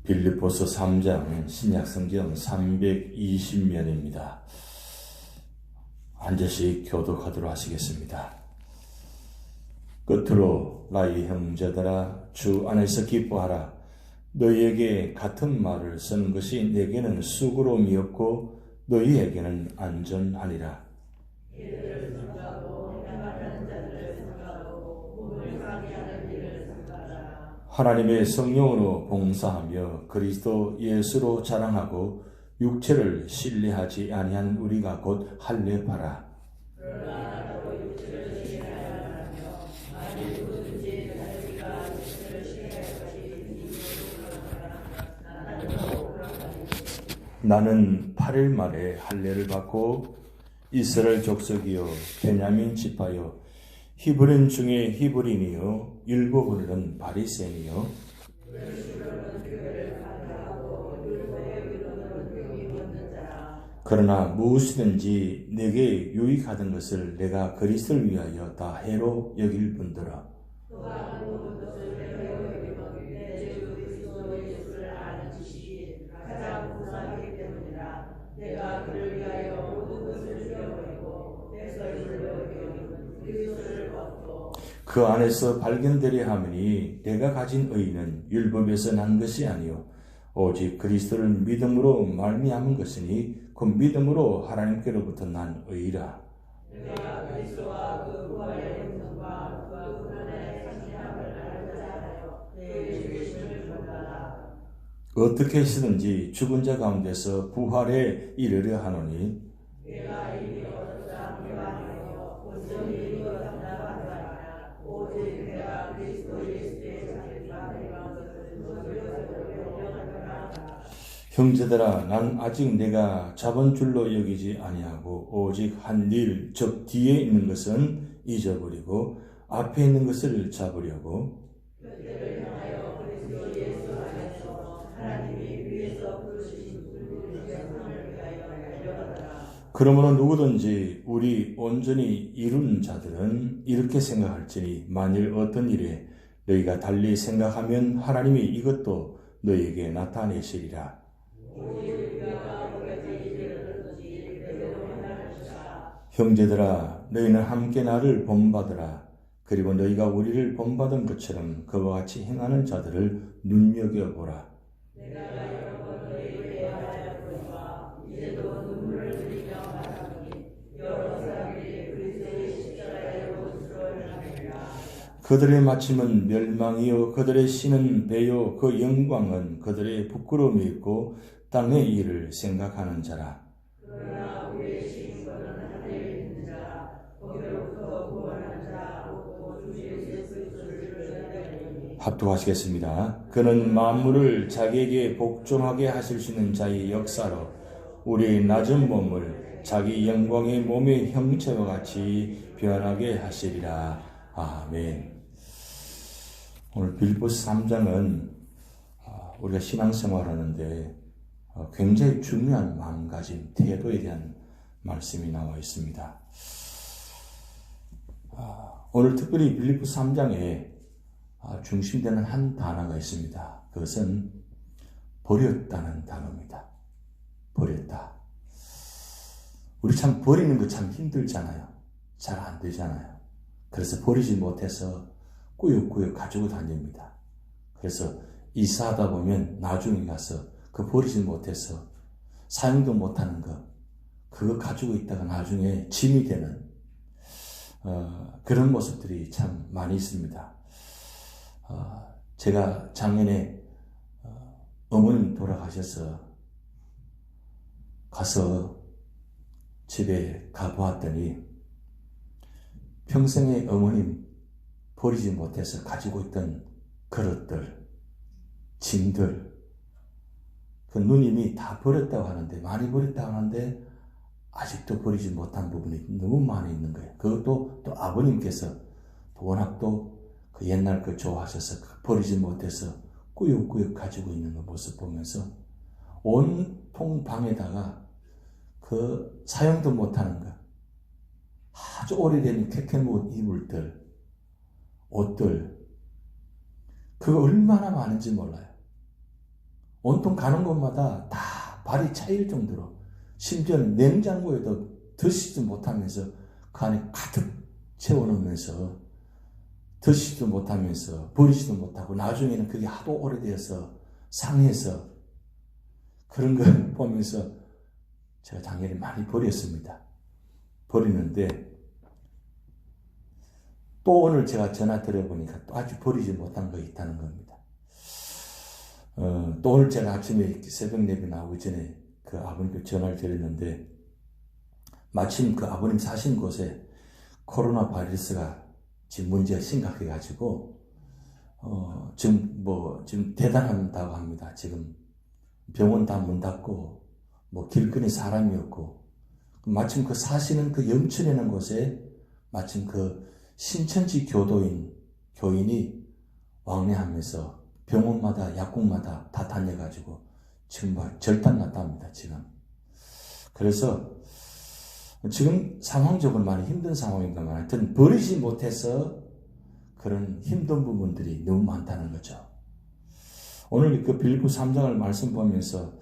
빌립보서 3장 신약성경 320면입니다. 한 절씩 교독하도록 하시겠습니다. 끝으로 나의 형제들아 주 안에서 기뻐하라. 너희에게 같은 말을 쓰는 것이 내게는 수고로움이 없고 너희에게는 안전하니라. 하나님의 성령으로 봉사하며 그리스도 예수로 자랑하고 육체를 신뢰하지 아니한 우리가 곧 할례하라. 나는 8일 만에 할례를 받고 이스라엘 족속이요 베냐민 지파요 히브리인 중에 히브리인이요 율법으로는 바리새인이요 그러나 무엇이든지 내게 유익하던 것을 내가 그리스도를 위하여 다 해로 여길 뿐더라. 그 안에서 발견되려 하매니 내가 가진 의는 율법에서 난 것이 아니요 오직 그리스도를 믿음으로 말미암은 것이니 그 믿음으로 하나님께로부터 난 의라. 내가 그리스도와 그 부활의 능력과 그 고난의 상실함을 알고자 하여 내 죽으심을 본받아 어떻게 하시든지 죽은 자 가운데서 부활에 이르려 하노니 내가 이미 얻었다 하며 온전히 이루었다 하노라. 오직 내가 그리스도 예수의 자기가 행한 것을 형제들아 난 아직 내가 잡은 줄로 여기지 아니하고 오직 한 일 즉 뒤에 있는 것은 잊어버리고 앞에 있는 것을 잡으려고 그때를 향하여 그리스도 예수 안에서 하나님이 위에서 부르신 분의 영광을 위하여 달려가더라. 그러므로 누구든지 우리 온전히 이룬 자들은 이렇게 생각할지니 만일 어떤 일에 너희가 달리 생각하면 하나님이 이것도 너희에게 나타내시리라. 형제들아 너희는 함께 나를 본받으라. 그리고 너희가 우리를 본받은 것처럼 그와 같이 행하는 자들을 눈여겨보라. 그들의 마침은 멸망이요 그들의 신은 배요 그 영광은 그들의 부끄러움이 있고 땅의 일을 생각하는 자라. 그러나 우리의 신분은 하늘에 있는 자 거기로부터 구원한 자 곧 주 예수 그리스도를 전하리니. 합독하시겠습니다. 그는 만물을 자기에게 복종하게 하실 수 있는 자의 역사로 우리의 낮은 몸을 자기 영광의 몸의 형체와 같이 변하게 하시리라. 아멘. 오늘 빌립보서 3장은 우리가 신앙생활하는데 굉장히 중요한 마음가짐, 태도에 대한 말씀이 나와 있습니다. 오늘 특별히 빌립보서 3장에 중심되는 한 단어가 있습니다. 그것은 버렸다는 단어입니다. 버렸다. 우리 참 버리는 거 참 힘들잖아요. 잘 안 되잖아요. 그래서 버리지 못해서 꾸역꾸역 가지고 다닙니다. 그래서 이사하다 보면 나중에 가서 그 버리지 못해서 사용도 못하는 거 그거 가지고 있다가 나중에 짐이 되는 그런 모습들이 참 많이 있습니다. 제가 작년에 어머님 돌아가셔서 가서 집에 가보았더니 평생에 어머님 버리지 못해서 가지고 있던 그릇들, 짐들, 그 누님이 다 버렸다고 하는데, 많이 버렸다고 하는데, 아직도 버리지 못한 부분이 너무 많이 있는 거예요. 그것도 또 아버님께서 워낙 또 그 옛날 그 좋아하셔서 버리지 못해서 꾸역꾸역 가지고 있는 그 모습 보면서 온통 방에다가 그 사용도 못하는 거, 아주 오래된 캐캐묵 이불들, 옷들, 그거 얼마나 많은지 몰라요. 온통 가는 곳마다 다 발이 차일 정도로, 심지어는 냉장고에도 드시지도 못하면서 그 안에 가득 채워놓으면서 드시지도 못하면서 버리지도 못하고, 나중에는 그게 하도 오래되어서 상해서, 그런 걸 보면서 제가 작년에 많이 버렸습니다. 버리는데 또 오늘 제가 전화 드려보니까 또 아직 버리지 못한 거 있다는 겁니다. 또 오늘 제가 아침에 새벽 예배 나오기 전에 그 아버님께 전화를 드렸는데, 마침 그 아버님 사신 곳에 코로나 바이러스가 지금 문제가 심각해가지고, 지금 대단하다고 합니다. 지금 병원 다 문 닫고, 길거리 사람이 없고, 마침 그 사시는 그 영천이라는 곳에 마침 그 신천지 교인이 왕래하면서 병원마다 약국마다 다 다녀가지고 지금 절단 났답니다, 지금. 그래서 지금 상황적으로 많이 힘든 상황인가만, 하여튼 버리지 못해서 그런 힘든 부분들이 너무 많다는 거죠. 오늘 그 빌립보 3장을 말씀 보면서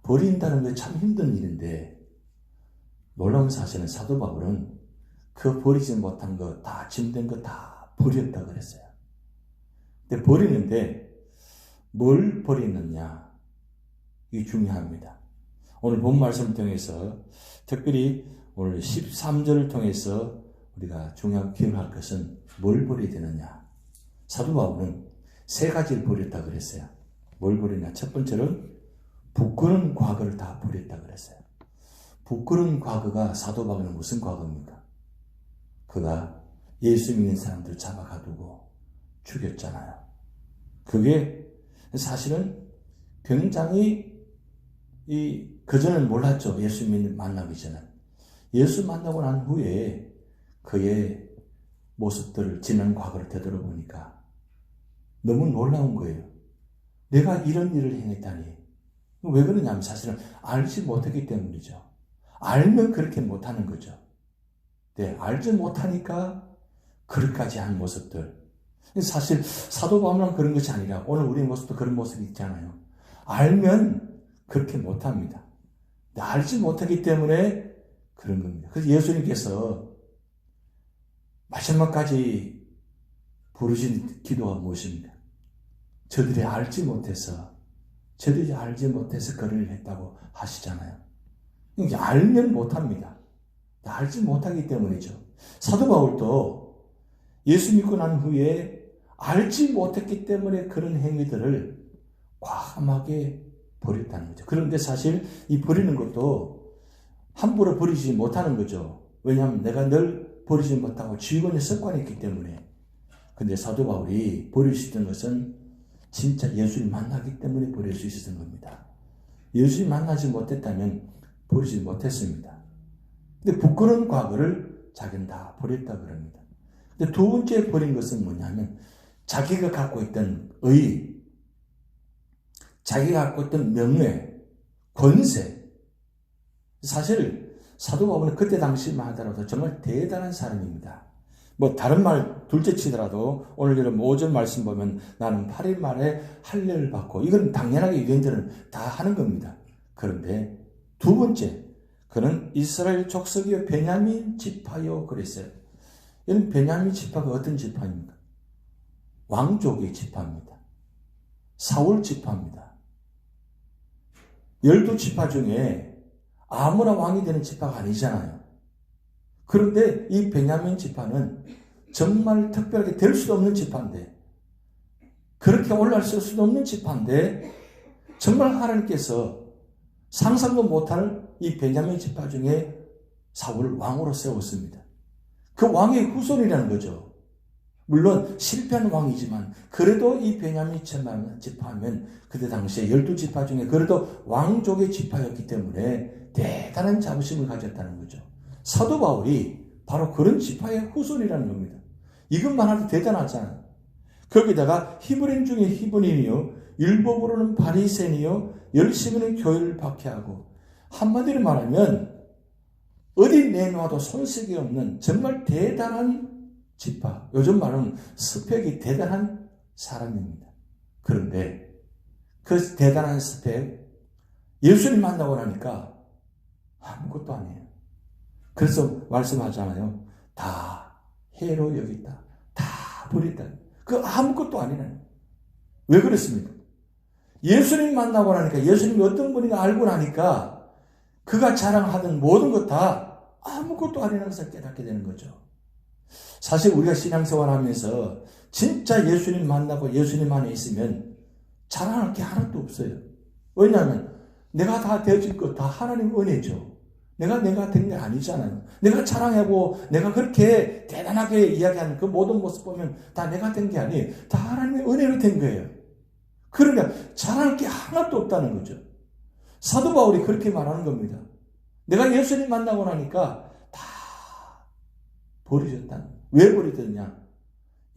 버린다는 게 참 힘든 일인데, 놀라운 사실은 사도 바울은 그 버리지 못한 거 다, 짐된 거 다 버렸다 그랬어요. 근데 버리는데 뭘 버리느냐, 이게 중요합니다. 오늘 본 말씀을 통해서 특별히 오늘 13절을 통해서 우리가 중요하게 기억할 것은 뭘 버려야 되느냐. 사도 바울은 세 가지를 버렸다 그랬어요. 뭘 버리냐? 첫 번째는 부끄러운 과거를 다 버렸다 그랬어요. 부끄러운 과거가 사도 바울은 무슨 과거입니까? 그가 예수 믿는 사람들 잡아가두고 죽였잖아요. 그게 사실은 굉장히 그전엔 몰랐죠. 예수 만나기 전에. 예수 만나고 난 후에 그의 모습들을, 지난 과거를 되돌아보니까 너무 놀라운 거예요. 내가 이런 일을 행했다니. 왜 그러냐면 사실은 알지 못했기 때문이죠. 알면 그렇게 못하는 거죠. 네, 알지 못하니까 그렇게까지 한 모습들. 사실 사도 바울은 그런 것이 아니라 오늘 우리 모습도 그런 모습이 있잖아요. 알면 그렇게 못합니다. 알지 못하기 때문에 그런 겁니다. 그래서 예수님께서 마지막까지 부르신 기도가 무엇입니까? 저들이 알지 못해서 그를 했다고 하시잖아요. 알면 못합니다. 알지 못하기 때문이죠. 사도 바울도 예수 믿고 난 후에 알지 못했기 때문에 그런 행위들을 과감하게 버렸다는 거죠. 그런데 사실 이 버리는 것도 함부로 버리지 못하는 거죠. 왜냐하면 내가 늘 버리지 못하고 쥐고는 습관이 있기 때문에. 근데 사도 바울이 버릴 수 있던 것은 진짜 예수를 만나기 때문에 버릴 수 있었던 겁니다. 예수를 만나지 못했다면 버리지 못했습니다. 근데 부끄러운 과거를 자기는 다 버렸다 그럽니다. 근데 두 번째 버린 것은 뭐냐면 자기가 갖고 있던 의, 자기가 갖고 있던 명예, 권세. 사실 사도 바울은 그때 당시만 하더라도 정말 대단한 사람입니다. 다른 말 둘째 치더라도 오늘 여러분 5절 말씀 보면 나는 8일 만에 할례를 받고, 이건 당연하게 유대인들은 다 하는 겁니다. 그런데 두 번째, 그는 이스라엘 족속이요 베냐민 지파요 그랬어요. 이는 베냐민 지파가 어떤 지파입니까? 왕족의 지파입니다. 사울 지파입니다. 12지파 중에 아무나 왕이 되는 지파가 아니잖아요. 그런데 이 베냐민 지파는 정말 특별하게 될 수도 없는 지파인데, 그렇게 올라설 수도 없는 지파인데, 정말 하나님께서 상상도 못할 이 베냐민 지파 중에 사울을 왕으로 세웠습니다. 그 왕의 후손이라는 거죠. 물론 실패한 왕이지만 그래도 이 베냐민 지파하면 그때 당시에 12지파 중에 그래도 왕족의 지파였기 때문에 대단한 자부심을 가졌다는 거죠. 사도 바울이 바로 그런 지파의 후손이라는 겁니다. 이것만 해도 대단하잖아요. 거기다가 히브리인 중에 히브리인이요, 율법으로는 바리새인이요, 열심히는 교회를 박해하고, 한마디로 말하면 어디 내놓아도 손색이 없는 정말 대단한 지파, 요즘 말하는 스펙이 대단한 사람입니다. 그런데 그 대단한 스펙, 예수님 만나고 나니까 아무것도 아니에요. 그래서 말씀하잖아요. 다 해로 여겼다. 다 버렸다. 그 아무것도 아니라는. 왜 그랬습니까? 예수님 만나고 나니까, 예수님이 어떤 분인가 알고 나니까 그가 자랑하던 모든 것 다 아무것도 아니라는 것을 깨닫게 되는 거죠. 사실 우리가 신앙생활 하면서 진짜 예수님 만나고 예수님 안에 있으면 자랑할 게 하나도 없어요. 왜냐하면 내가 다 되어질 것 다 하나님 은혜죠. 내가 된 게 아니잖아요. 내가 자랑하고 내가 그렇게 대단하게 이야기하는 그 모든 모습 보면 다 내가 된 게 아니에요. 다 하나님의 은혜로 된 거예요. 그러니까 자랑할 게 하나도 없다는 거죠. 사도 바울이 그렇게 말하는 겁니다. 내가 예수님 만나고 나니까 다 버려졌다는 거예요. 왜 버려졌냐?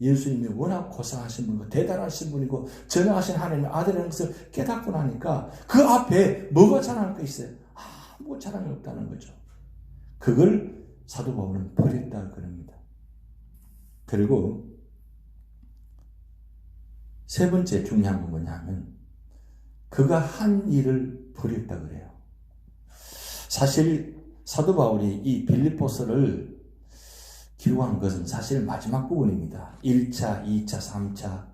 예수님이 워낙 고상하신 분이고 대단하신 분이고 전능하신 하나님의 아들이라는 것을 깨닫고 나니까 그 앞에 뭐가 자랑할 거 있어요? 아무 자랑이 없다는 거죠. 그걸 사도 바울은 버렸다 그럽니다. 그리고 세 번째 중요한 건 뭐냐면 그가 한 일을 버렸다 그래요. 사실 사도 바울이 이 빌립보서를 기록한 것은 사실 마지막 부분입니다. 1차, 2차, 3차,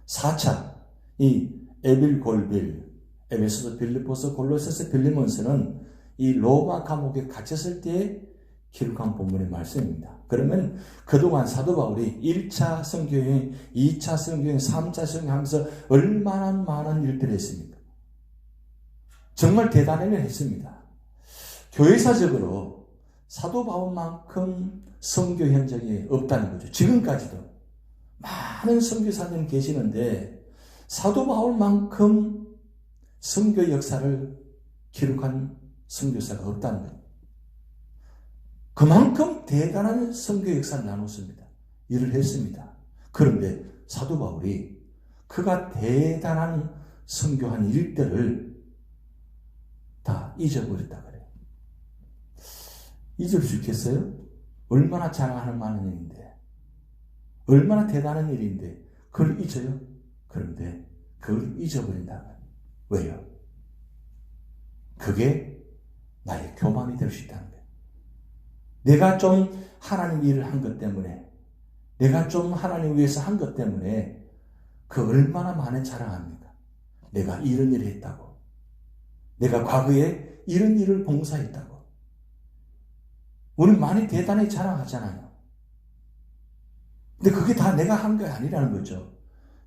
4차 이 에빌골빌, 에베소서, 빌립보서, 골로새서, 빌리몬서는 이 로마 감옥에 갇혔을 때 기록한 본문의 말씀입니다. 그러면 그동안 사도 바울이 1차 선교여행, 2차 선교여행, 3차 선교여행 하면서 얼마나 많은 일들을 했습니까? 정말 대단한 일을 했습니다. 교회사적으로 사도 바울만큼 선교 현장이 없다는 거죠. 지금까지도 많은 선교사님 계시는데 사도 바울만큼 선교 역사를 기록한 선교사가 없다는 거예요. 그만큼 대단한 선교 역사를 나눴습니다. 일을 했습니다. 그런데 사도 바울이 그가 대단한 선교한 일들을 다 잊어버렸다 그래요. 잊을 수 있겠어요? 얼마나 자랑하는 많은 일인데, 얼마나 대단한 일인데 그걸 잊어요? 그런데 그걸 잊어버린다면 왜요? 그게 나의 교만이 될 수 있다는 거예요. 내가 좀 하나님 일을 한 것 때문에, 내가 좀 하나님 위해서 한 것 때문에 그 얼마나 많은 자랑합니까? 내가 이런 일을 했다고, 내가 과거에 이런 일을 봉사했다고. 우리는 많이 대단히 자랑하잖아요. 근데 그게 다 내가 한 게 아니라는 거죠.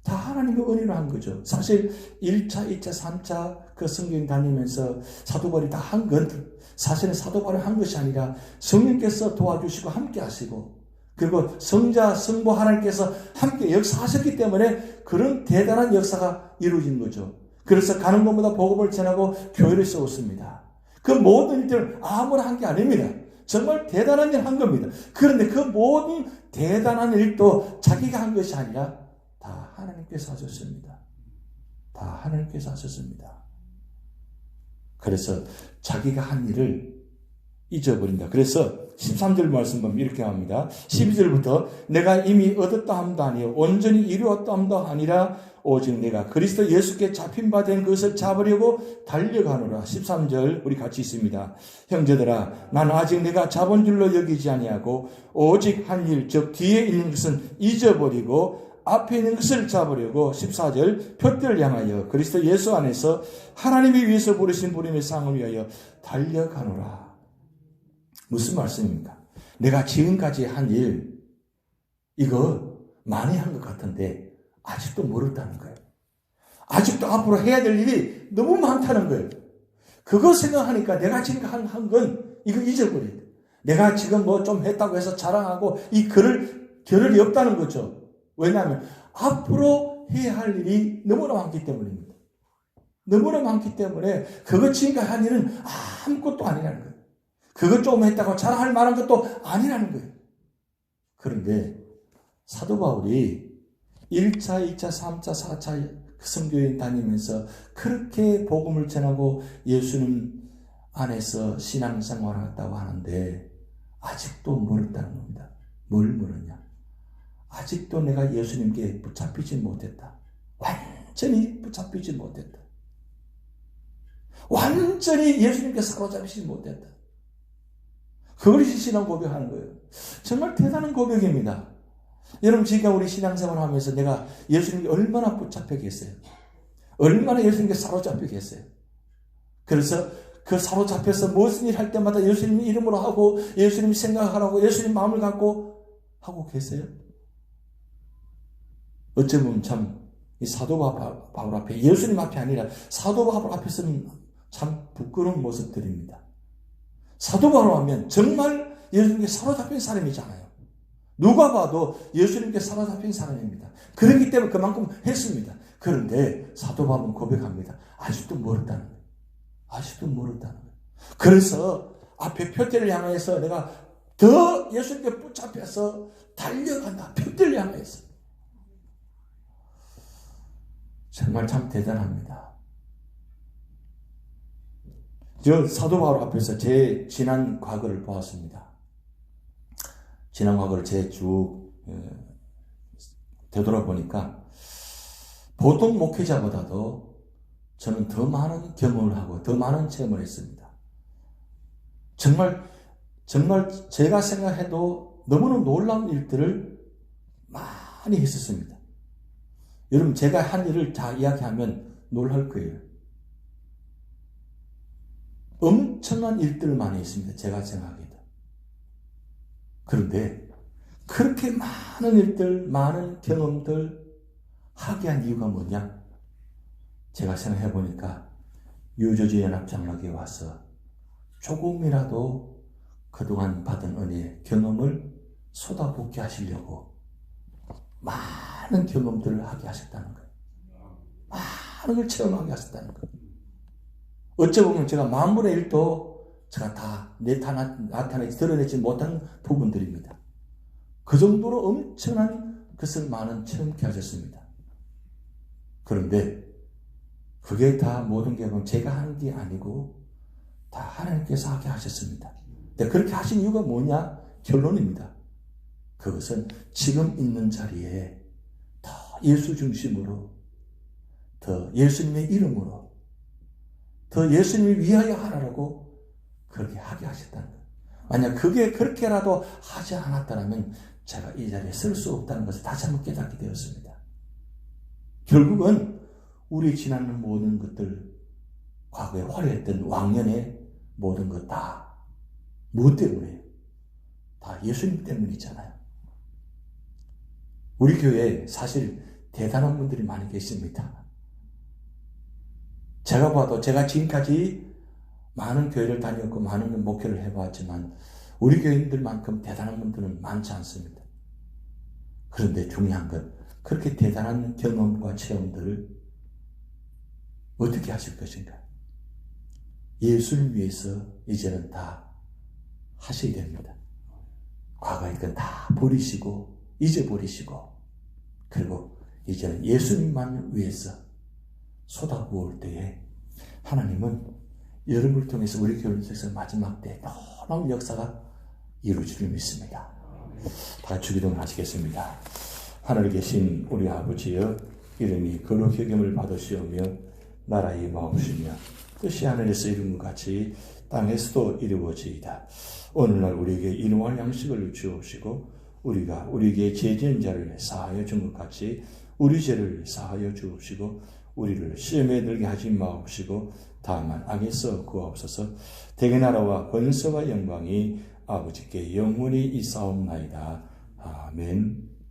다 하나님의 은혜로 한 거죠. 사실 1차, 2차, 3차 그 성경 다니면서 사도 바울이 다 한 건 사실은 사도 바울이 한 것이 아니라 성령께서 도와주시고 함께 하시고 그리고 성자, 성부 하나님께서 함께 역사하셨기 때문에 그런 대단한 역사가 이루어진 거죠. 그래서 가는 곳마다 복음을 전하고 교회를 세웠습니다. 그 모든 일들을 아무나 한 게 아닙니다. 정말 대단한 일 한 겁니다. 그런데 그 모든 대단한 일도 자기가 한 것이 아니라 다 하나님께서 하셨습니다. 다 하나님께서 하셨습니다. 그래서 자기가 한 일을 잊어버린다. 그래서 13절 말씀 보면 이렇게 합니다. 12절부터 내가 이미 얻었다 함도 아니요 온전히 이루었다 함도 아니라 오직 내가 그리스도 예수께 잡힌 바 된 것을 잡으려고 달려가노라. 13절 우리 같이 있습니다. 형제들아 나는 아직 내가 잡은 줄로 여기지 아니하고 오직 한 일 즉 뒤에 있는 것은 잊어버리고 앞에 있는 것을 잡으려고 14절 표대를 향하여 그리스도 예수 안에서 하나님이 위해서 부르신 부름의 상을 위하여 달려가노라. 무슨 말씀입니까? 내가 지금까지 한 일 이거 많이 한 것 같은데 아직도 멀었다는 거예요. 아직도 앞으로 해야 될 일이 너무 많다는 거예요. 그거 생각하니까 내가 지금 한 건 이거 잊어버려야 돼. 내가 지금 뭐 좀 했다고 해서 자랑하고 이 겨를이 없다는 거죠. 왜냐하면 앞으로 해야 할 일이 너무나 많기 때문입니다. 너무나 많기 때문에 그거 지금까지 한 일은 아무것도 아니라는 거예요. 그거 좀 했다고 자랑할 만한 것도 아니라는 거예요. 그런데 사도 바울이 1차, 2차, 3차, 4차 선교여행 다니면서 그렇게 복음을 전하고 예수님 안에서 신앙생활을 했다고 하는데 아직도 멀었다는 겁니다. 뭘 멀었냐? 아직도 내가 예수님께 붙잡히지 못했다. 완전히 붙잡히지 못했다. 완전히 예수님께 사로잡히지 못했다. 그것이 신앙 고백하는 거예요. 정말 대단한 고백입니다. 여러분, 지금 우리 신앙생활 하면서 내가 예수님께 얼마나 붙잡혔겠어요? 얼마나 예수님께 사로잡혔겠어요? 그래서 그 사로잡혀서 무슨 일 할 때마다 예수님 이름으로 하고 예수님 생각하라고 예수님 마음을 갖고 하고 계세요? 어쩌면 참 이 사도 바울 앞에, 예수님 앞이 아니라 사도 바울 앞에서는 참 부끄러운 모습들입니다. 사도 바울 하면 정말 예수님께 사로잡힌 사람이잖아요. 누가 봐도 예수님께 사로잡힌 사람입니다. 그렇기 때문에 그만큼 했습니다. 그런데 사도 바울은 고백합니다. 아직도 멀었다는 거예요. 아직도 멀었다는 거예요. 그래서 앞에 표대를 향해서 내가 더 예수님께 붙잡혀서 달려간다. 표대를 향해서. 정말 참 대단합니다. 저 사도 바울 앞에서 제 지난 과거를 보았습니다. 지난 과거를 제 쭉 되돌아보니까 보통 목회자보다도 저는 더 많은 경험을 하고 더 많은 체험을 했습니다. 정말 제가 생각해도 너무나 놀라운 일들을 많이 했었습니다. 여러분, 제가 한 일을 다 이야기하면 놀랄 거예요. 엄청난 일들을 많이 했습니다. 제가 생각해도. 그런데 그렇게 많은 일들, 많은 경험들 하게 한 이유가 뭐냐? 제가 생각해 보니까 유저지 연합장로교에 와서 조금이라도 그동안 받은 은혜, 경험을 쏟아붓게 하시려고 많은 경험들을 하게 하셨다는 거예요. 많은 걸 체험하게 하셨다는 거예요. 어쩌면 제가 만분의 1도 제가 다 나타내지 드러내지 못한 부분들입니다. 그 정도로 엄청난 것을 많은 체험케 하셨습니다. 그런데 그게 다 모든 게 제가 하는 게 아니고 다 하나님께서 하게 하셨습니다. 근데 그렇게 하신 이유가 뭐냐? 결론입니다. 그것은 지금 있는 자리에 더 예수 중심으로, 더 예수님의 이름으로, 더 예수님을 위하여 하라고 그렇게 하게 하셨다는 거예요. 만약 그게 그렇게라도 하지 않았다면 제가 이 자리에 설 수 없다는 것을 다시 한번 깨닫게 되었습니다. 결국은 우리 지나는 모든 것들, 과거에 화려했던 왕년의 모든 것 다 무엇 때문에요? 다 예수님 때문이잖아요. 우리 교회에 사실 대단한 분들이 많이 계십니다. 제가 봐도 제가 지금까지 많은 교회를 다녔고 많은 목회를 해봤지만 우리 교인들만큼 대단한 분들은 많지 않습니다. 그런데 중요한 건 그렇게 대단한 경험과 체험들을 어떻게 하실 것인가? 예수를 위해서 이제는 다 하셔야 됩니다. 과거의 건 다 버리시고 잊어버리시고 그리고 이제는 예수님만 위해서 쏟아부을 때에 하나님은 여러분을 통해서 우리 교회를 통해서 마지막 때 놀라운 역사가 이루어질 줄 믿습니다. 다 같이 기도를 하시겠습니다. 하늘에 계신 우리 아버지여, 이름이 거룩히 여김을 받으시오며 나라의 마옵시며 뜻이 하늘에서 이룬 것 같이 땅에서도 이루어지이다. 오늘날 우리에게 일용할 양식을 주옵시고 우리가 우리에게 죄 지은 자를 사하여 준 것 같이 우리 죄를 사하여 주옵시고 우리를 시험에 들게 하지 마옵시고 다만 악에서 구하옵소서. 대개 나라와 권세와 영광이 아버지께 영원히 있사옵나이다. 아멘.